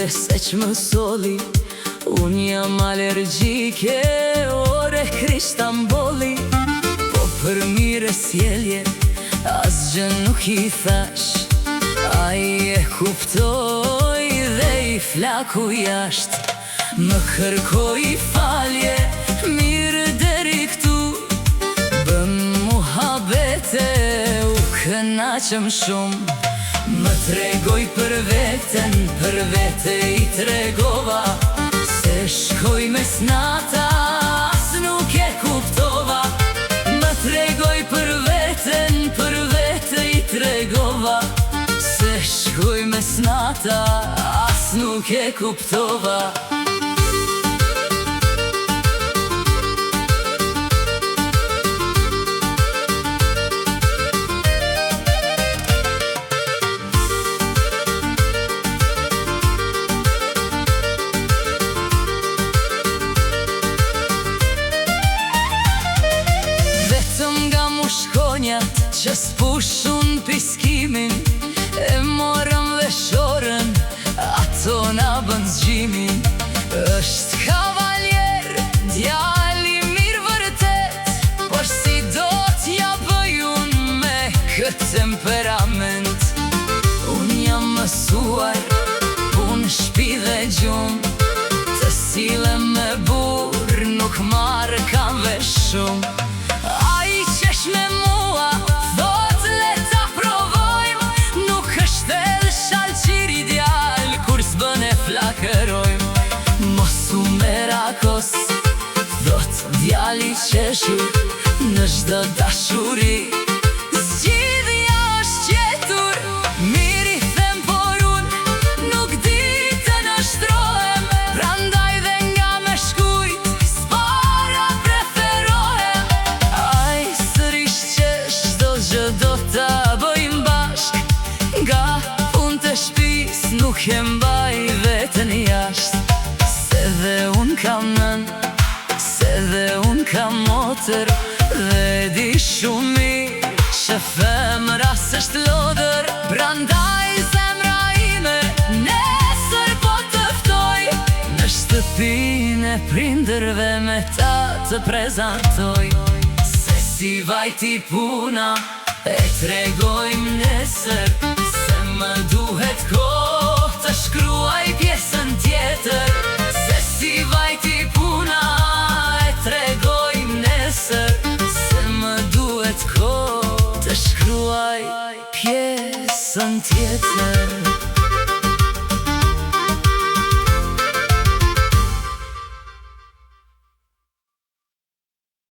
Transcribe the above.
dule se që më soli. Unë jam alergjike, ore Krishtambolli. Po për mire s'jelje, asgjë nuk i thash. Ai e kuptoj dhe i flaku jasht. Më kërkoj falje, mirë deri këtu. Bëm muhabete, u kënaqëm shumë. Më tregoj për vete i tregova. Se shkoj mes nata, as nuk e kuptova. Më tregoj për vete i tregova. Se shkoj mes nata, as nuk e kuptova. Që s'pushun piskimin, e morëm veshorën, ato na bën zgjimin. Është kavaljer, djali mirë vërtet, por si do t'ja bëj unë me këtë temperament. Unë jam mësuar, punë shpi dhe gjumë, të silem me burë, nuk marrë kam vesh shumë. Ai qesh me mua, mosu merakos, do t'djali qeshur në çdo dashuri. Zgjidhja është qetur, mirë i them por unë nuk di të nështrohem. Prandaj dhe nga me shkujt, s'para preferohem. Ai sërish qesh, çdo gjë do ta bëjmë bashk. Nga punë të shtëpis nuk e mbaj veten jashtë. Se dhe unë kam nën, se dhe unë kam motër, dhe di shumë mirë që femra s'është lodër. Prandaj zemra ime nesër po të ftoj, në shtëpinë e prindërve me ta të prezantoj. Se si vajti puna e tregojmë nesër, se më duhet kohë të shkruaj pjesën tjetër. Se si vajti puna e tregojmë nesër, se më duhet kohë të shkruaj pjesën tjetër.